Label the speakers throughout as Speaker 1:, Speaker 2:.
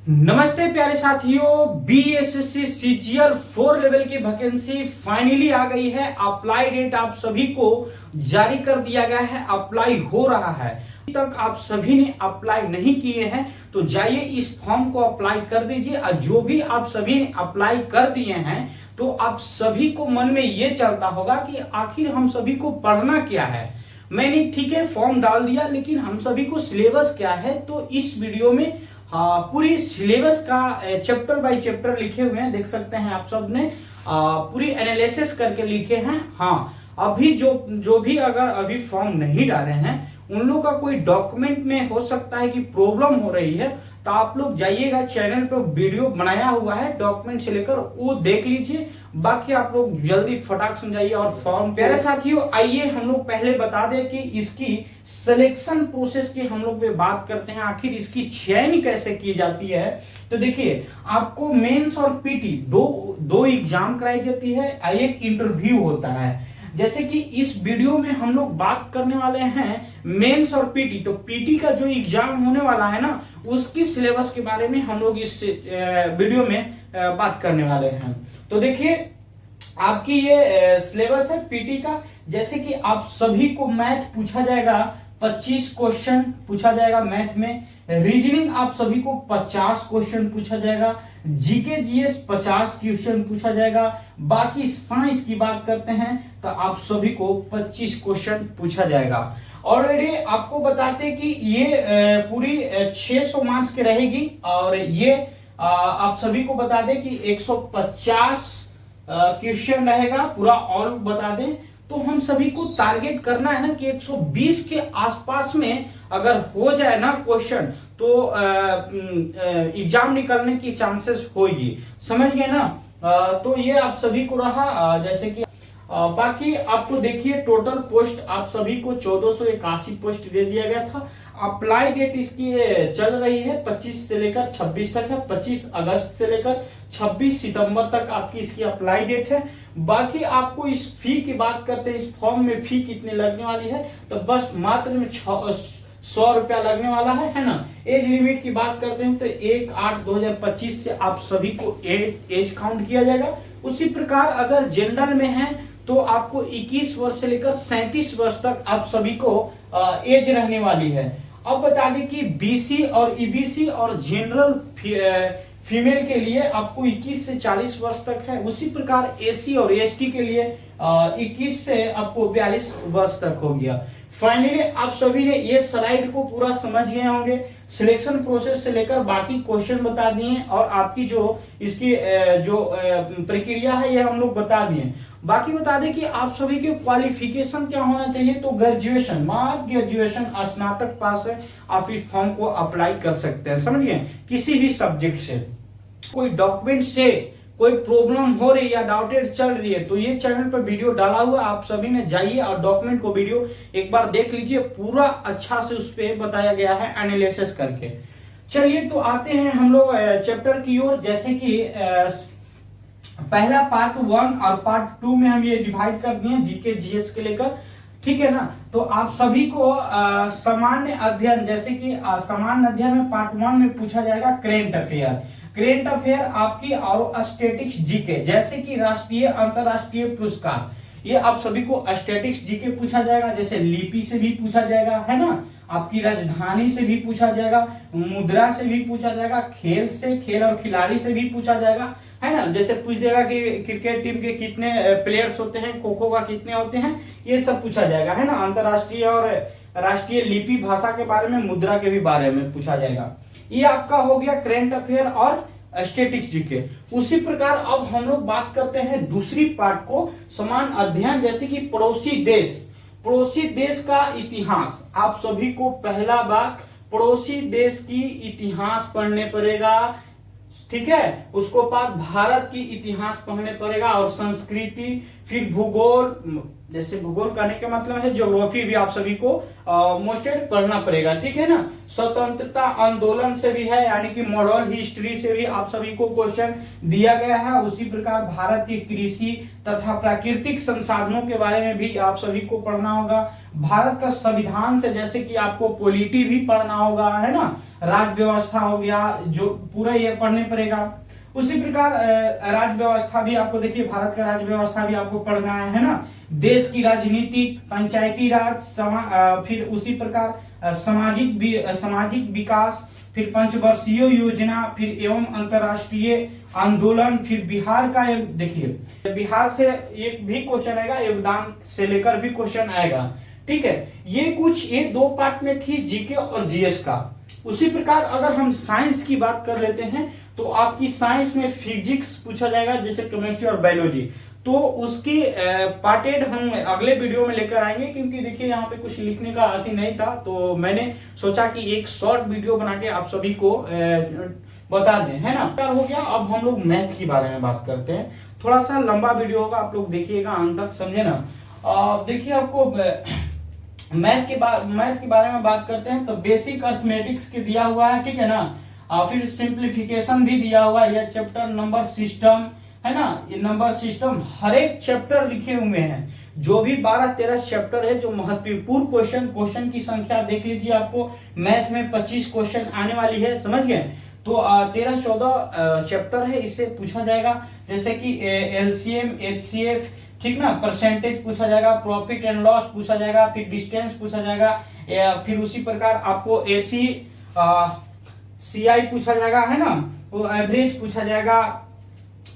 Speaker 1: नमस्ते प्यारे साथियों, बीएसएससी सीजीएल 4 लेवल की वैकेंसी फाइनली आ गई है। अप्लाई डेट आप सभी को जारी कर दिया गया है, अप्लाई हो रहा है। अभी तक आप सभी ने अप्लाई नहीं किए हैं तो जाइए इस फॉर्म को अप्लाई कर दीजिए। और जो भी आप सभी ने अप्लाई कर दिए हैं तो आप सभी को मन में ये चलता होगा कि आखिर हम सभी को पढ़ना क्या है। मैंने ठीक है फॉर्म डाल दिया, लेकिन हम सभी को सिलेबस क्या है, तो इस वीडियो में पूरी सिलेबस का चैप्टर बाय चैप्टर लिखे हुए हैं, देख सकते हैं आप सब ने पूरी एनालिसिस करके लिखे हैं। हाँ, अभी जो भी अगर अभी फॉर्म नहीं डाले हैं उन लोगों का कोई डॉक्यूमेंट में हो सकता है कि प्रॉब्लम हो रही है, तो आप लोग जाइएगा, चैनल पर वीडियो बनाया हुआ है डॉक्यूमेंट से लेकर, वो देख लीजिए। बाकी आप लोग जल्दी फटाक समझाइए और फॉर्म। प्यारे साथियों, आइए हम लोग पहले बता दें कि इसकी सिलेक्शन प्रोसेस की हम लोग बात करते हैं, आखिर इसकी चयन कैसे की जाती है। तो देखिए, आपको मेंस और पीटी दो एग्जाम कराई जाती है, एक इंटरव्यू होता है। जैसे कि इस वीडियो में हम लोग बात करने वाले हैं मेंस और पीटी। तो पीटी का जो एग्जाम होने वाला है ना, उसकी सिलेबस के बारे में हम लोग इस वीडियो में बात करने वाले हैं। तो देखिए, आपकी ये सिलेबस है पीटी का। जैसे कि आप सभी को मैथ पूछा जाएगा, 25 क्वेश्चन पूछा जाएगा मैथ में। रीजनिंग आप सभी को 50 क्वेश्चन पूछा जाएगा। जीके जीएस 50 क्वेश्चन पूछा जाएगा। बाकी साइंस की बात करते हैं तो आप सभी को 25 क्वेश्चन पूछा जाएगा। ऑलरेडी आपको बताते कि ये पूरी 600 मार्क्स की रहेगी, और ये आप सभी को बता दें कि 150 क्वेश्चन रहेगा पूरा। और बता दें तो हम सभी को टारगेट करना है ना कि 120 के आसपास में अगर हो जाए ना क्वेश्चन, तो एग्जाम निकलने की चांसेस होगी, समझ गए ना। तो ये आप सभी को रहा। जैसे कि बाकी आपको देखिए, टोटल पोस्ट आप सभी को 1481 पोस्ट दे दिया गया था। अप्लाई डेट इसकी चल रही है 25 से लेकर 26 तक है। 25 अगस्त से लेकर 26 सितंबर तक आपकी इसकी अप्लाई डेट है। बाकी आपको इस फी की बात करते हैं, इस फॉर्म में फी कितनी लगने वाली है, तो बस मात्र में 100 रुपया लगने वाला है ना। एज लिमिट की बात करते हैं तो 1/8/2025 से आप सभी को एज काउंट किया जाएगा। उसी प्रकार अगर जनरल में है तो आपको 21 वर्ष से लेकर 37 वर्ष तक आप सभी को एज रहने वाली है। अब बता दें कि बीसी और ईबीसी और जनरल फीमेल के लिए आपको 21 से 40 वर्ष तक है। उसी प्रकार एसी और एसटी के लिए 21 से आपको 42 वर्ष तक हो गया। फाइनली आप सभी ने ये स्लाइड को पूरा समझ गए होंगे। सिलेक्शन प्रोसेस से लेकर बाकी क्वेश्चन बता दिए, और आपकी जो इसकी जो प्रक्रिया है ये हम लोग बता दिए। बाकी बता दें कि आप सभी के क्वालिफिकेशन क्या होना चाहिए, तो ग्रेजुएशन, मात्र ग्रेजुएशन स्नातक पास है, आप इस फॉर्म को अप्लाई कर सकते हैं, समझिए, किसी भी सब्जेक्ट से। कोई डॉक्यूमेंट से कोई प्रॉब्लम हो रही है या डाउटेड चल रही है तो ये चैनल पर वीडियो डाला हुआ, आप सभी ने जाइए और डॉक्यूमेंट को वीडियो एक बार देख लीजिए, पूरा अच्छा से उस पर बताया गया है एनालिसिस करके। चलिए, तो आते हैं हम लोग चैप्टर की ओर। जैसे कि पहला पार्ट 1 और पार्ट 2 में हम ये डिवाइड कर दिए जीके जीएस के लेकर, ठीक है ना। तो आप सभी को सामान्य अध्ययन, जैसे कि सामान्य अध्ययन में पार्ट 1 में पूछा जाएगा करेंट अफेयर। करेंट अफेयर आपकी और स्टैटिक्स जीके, जैसे कि राष्ट्रीय अंतरराष्ट्रीय पुरस्कार, ये आप सभी को स्टैटिक्स जीके पूछा जाएगा। जैसे लिपि से भी पूछा जाएगा, है ना, आपकी राजधानी से भी पूछा जाएगा, मुद्रा से भी पूछा जाएगा, खेल से, खेल और खिलाड़ी से भी पूछा जाएगा, है ना। जैसे पूछ देगा कि क्रिकेट टीम के कितने प्लेयर्स होते हैं, खो खो का कितने होते हैं, ये सब पूछा जाएगा, है ना। अंतरराष्ट्रीय और राष्ट्रीय लिपि भाषा के बारे में, मुद्रा के भी बारे में पूछा जाएगा। ये आपका हो गया करेंट अफेयर और स्टैटिक्स जीके। उसी प्रकार अब हम लोग बात करते हैं दूसरी पार्ट को, समान अध्ययन, जैसे कि पड़ोसी देश। पड़ोसी देश का इतिहास, आप सभी को पहला बात पड़ोसी देश की इतिहास पढ़ने पड़ेगा, ठीक है। उसको बाद भारत की इतिहास पढ़ने पड़ेगा और संस्कृति, फिर भूगोल, जैसे भूगोल कहने का मतलब है ज्योग्राफी भी आप सभी को मोस्टेड पढ़ना पड़ेगा, ठीक है ना। स्वतंत्रता आंदोलन से भी है, यानी कि मॉडल हिस्ट्री से भी आप सभी को क्वेश्चन दिया गया है। उसी प्रकार भारत की कृषि तथा प्राकृतिक संसाधनों के बारे में भी आप सभी को पढ़ना होगा। भारत का संविधान से जैसे कि आपको पॉलिटी भी पढ़ना होगा, है ना, राज्य व्यवस्था हो गया, जो पूरा ये पढ़ने पड़ेगा। उसी प्रकार राज्य व्यवस्था भी आपको, देखिए भारत का राज्य व्यवस्था भी आपको पढ़ना है ना। देश की राजनीतिक, पंचायती राज, फिर उसी प्रकार सामाजिक विकास, फिर पंचवर्षीय योजना, फिर एवं अंतरराष्ट्रीय आंदोलन, फिर बिहार का, देखिए बिहार से एक भी क्वेश्चन आएगा, योगदान से लेकर भी क्वेश्चन आएगा, ठीक है। ये 2 पार्ट में थी जीके और जीएस का। उसी प्रकार अगर हम साइंस की बात कर लेते हैं तो आपकी साइंस में फिजिक्स पूछा जाएगा, जैसे केमिस्ट्री और बायोलॉजी। तो उसकी पार्टेड हम अगले वीडियो में लेकर आएंगे, क्योंकि देखिए यहाँ पे कुछ लिखने का अति नहीं था, तो मैंने सोचा कि एक शॉर्ट वीडियो बना के आप सभी को बता दें, है ना। हो गया। अब हम लोग मैथ के बारे में बात करते हैं। थोड़ा सा लंबा वीडियो होगा, आप लोग देखिएगा अंत तक, समझे ना। देखिए आपको मैथ के बारे में बात करते हैं तो बेसिक अर्थमेटिक्स के दिया हुआ है, ठीक है ना। फिर सिंप्लीफिकेशन भी दिया हुआ है, यह चैप्टर नंबर सिस्टम, है ना, ये नंबर सिस्टम हर एक चैप्टर लिखे हुए हैं। जो भी 12-13 चैप्टर है, जो महत्वपूर्ण क्वेश्चन की संख्या देख लीजिए, आपको मैथ में 25 क्वेश्चन आने वाली है, समझ गए। तो 13-14 चैप्टर है, इससे पूछा जाएगा, जैसे कि एलसीएम, एचसीएफ, ठीक ना, परसेंटेज पूछा जाएगा, प्रॉफिट एंड लॉस पूछा जाएगा, फिर डिस्टेंस पूछा जाएगा, फिर उसी प्रकार आपको एसी सीआई पूछा जाएगा, है ना, वो एवरेज पूछा जाएगा,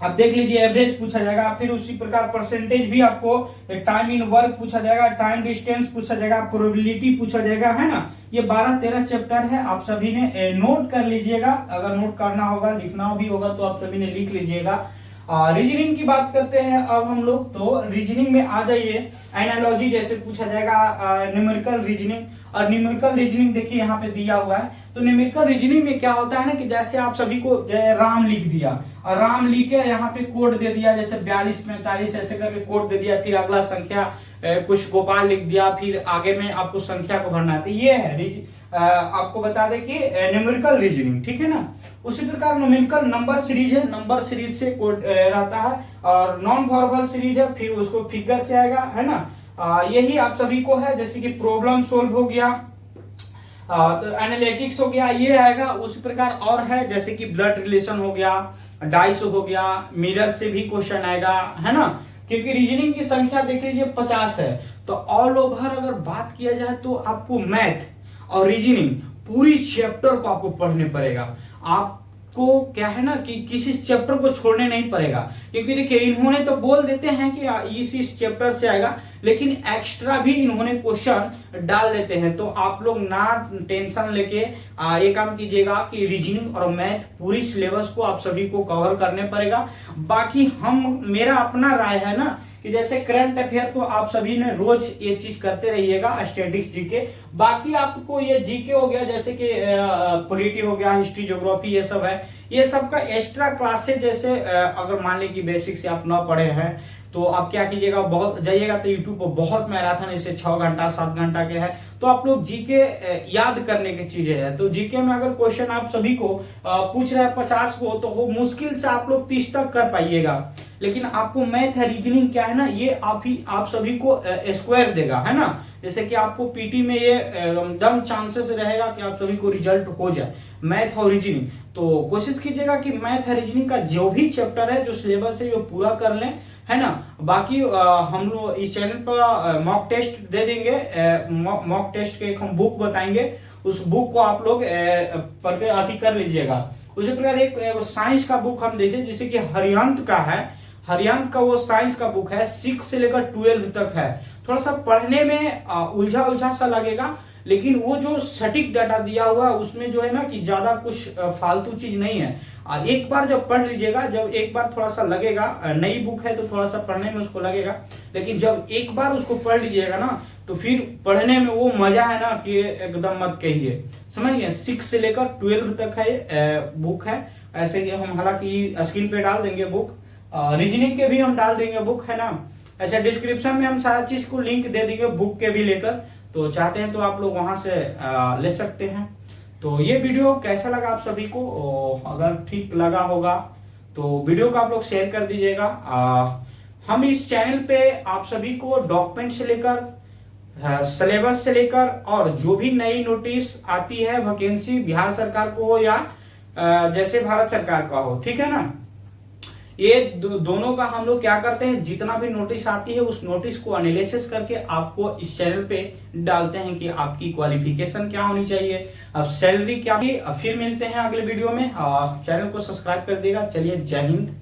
Speaker 1: आप देख लीजिए, एवरेज पूछा जाएगा। फिर उसी प्रकार परसेंटेज भी आपको, टाइम इन वर्क पूछा जाएगा, टाइम डिस्टेंस पूछा जाएगा, प्रोबेबिलिटी पूछा जाएगा, है ना। ये 12-13 चैप्टर है, आप सभी ने नोट कर लीजिएगा। अगर नोट करना होगा, लिखना भी होगा, तो आप सभी ने लिख लीजिएगा। रीजनिंग की बात करते हैं अब हम लोग, तो रीजनिंग में आ जाइए। एनालॉजी जैसे पूछा जाएगा, न्यूमेरिकल रीजनिंग, और न्यूमेरिकल रीजनिंग देखिए यहाँ पे दिया हुआ है। तो न्यूमेरिकल रीजनिंग में क्या होता है ना, कि जैसे आप सभी को राम लिख दिया, और राम लिख के यहाँ पे कोड दे दिया, जैसे 42-45 ऐसे करके कोड दे दिया, फिर अगला संख्या कुछ गोपाल लिख दिया, फिर आगे में आपको संख्या को भरना है। तो ये है आपको बता दें कि न्यूमेरिकल रीजनिंग, ठीक है ना। उसी प्रकार न्यूमेरिकल नंबर सीरीज है, नंबर सीरीज से कोड रहता है, और नॉन वर्बल सीरीज है, फिर उसको फिगर से आएगा, है ना। यही आप सभी को है, जैसे कि प्रॉब्लम सोल्व हो गया, तो एनालिटिक्स हो गया, ये आएगा। उसी प्रकार और है, जैसे कि ब्लड रिलेशन हो गया, डाइस हो गया, मिरर से भी क्वेश्चन आएगा, है ना। क्योंकि रीजनिंग की संख्या देख लीजिए 50 है। तो ऑल ओवर अगर बात किया जाए तो आपको मैथ और रीजनिंग पूरी चैप्टर को आपको पढ़ने पड़ेगा। आपको क्या है ना, कि किसी चैप्टर को छोड़ने नहीं पड़ेगा, क्योंकि देखिए इन्होंने तो बोल देते हैं कि इस चैप्टर से आएगा, लेकिन एक्स्ट्रा भी इन्होंने क्वेश्चन डाल देते हैं। तो आप लोग ना टेंशन लेके ये काम कीजिएगा कि रीजनिंग और मैथ पूरी सिलेबस को आप सभी को कवर करने पड़ेगा। बाकी मेरा अपना राय है ना, कि जैसे करंट अफेयर तो आप सभी ने रोज ये चीज करते रहिएगा, स्टैटिस्टिक्स जीके। बाकी आपको ये जीके हो गया, जैसे कि पॉलिटी हो गया, हिस्ट्री, ज्योग्राफी, ये सब है, ये सब का एक्स्ट्रा क्लासेस, जैसे अगर मान लीजिए बेसिक से आप ना पढ़े हैं, तो आप क्या कीजिएगा, बहुत जाइएगा तो यूट्यूब पर बहुत मैराथन ऐसे 6 घंटा 7 घंटा के है, तो आप लोग जीके याद करने की चीजें है। तो जीके में अगर क्वेश्चन आप सभी को पूछ रहे हैं 50 को, तो वो मुश्किल से आप लोग 30 तक कर पाइएगा। लेकिन आपको मैथ है, रीजनिंग क्या है ना, ये आप सभी को स्क्वायर देगा, है ना। जैसे कि आपको पीटी में ये दम चांसेस रहेगा कि आप सभी को रिजल्ट हो जाए मैथ और रीजनिंग। तो कोशिश कीजिएगा कि मैथ और रीजनिंग का जो भी चैप्टर है, जो सिलेबस है, वो पूरा कर लें, है ना। बाकी हम लोग इस चैनल पर मॉक टेस्ट दे देंगे, मॉक टेस्ट के एक हम बुक बताएंगे, उस बुक को आप लोग पढ़ के अति कर लीजिएगा। उसी प्रकार एक साइंस का बुक हम देखें, जैसे कि हरियंत का है, हरियंत का वो साइंस का बुक है, 6 से लेकर 12 तक है। थोड़ा सा पढ़ने में उलझा सा लगेगा, लेकिन वो जो सटीक डाटा दिया हुआ है उसमें जो है ना, कि ज्यादा कुछ फालतू चीज नहीं है। एक बार जब पढ़ लीजिएगा, जब एक बार थोड़ा सा लगेगा, नई बुक है तो थोड़ा सा पढ़ने में उसको लगेगा, लेकिन जब एक बार उसको पढ़ लीजिएगा ना, तो फिर पढ़ने में वो मजा है ना, कि एकदम मत कहिए, समझिए। 6 से लेकर 12 तक है बुक है। ऐसे ही हम हालांकि स्क्रीन पे डाल देंगे बुक, रीजनिंग के भी हम डाल देंगे बुक, है ना। ऐसे डिस्क्रिप्शन में हम सारा चीज को लिंक दे देंगे बुक के भी लेकर, तो चाहते हैं तो आप लोग वहां से ले सकते हैं। तो ये वीडियो कैसा लगा आप सभी को, अगर ठीक लगा होगा तो वीडियो को आप लोग शेयर कर दीजिएगा। हम इस चैनल पे आप सभी को डॉक्यूमेंट से लेकर सिलेबस से लेकर और जो भी नई नोटिस आती है वैकेंसी बिहार सरकार को हो या जैसे भारत सरकार का हो, ठीक है ना, ये दोनों का हम लोग क्या करते हैं, जितना भी नोटिस आती है उस नोटिस को एनालिसिस करके आपको इस चैनल पे डालते हैं कि आपकी क्वालिफिकेशन क्या होनी चाहिए, अब सैलरी क्या। फिर मिलते हैं अगले वीडियो में, चैनल को सब्सक्राइब कर देगा। चलिए, जय हिंद।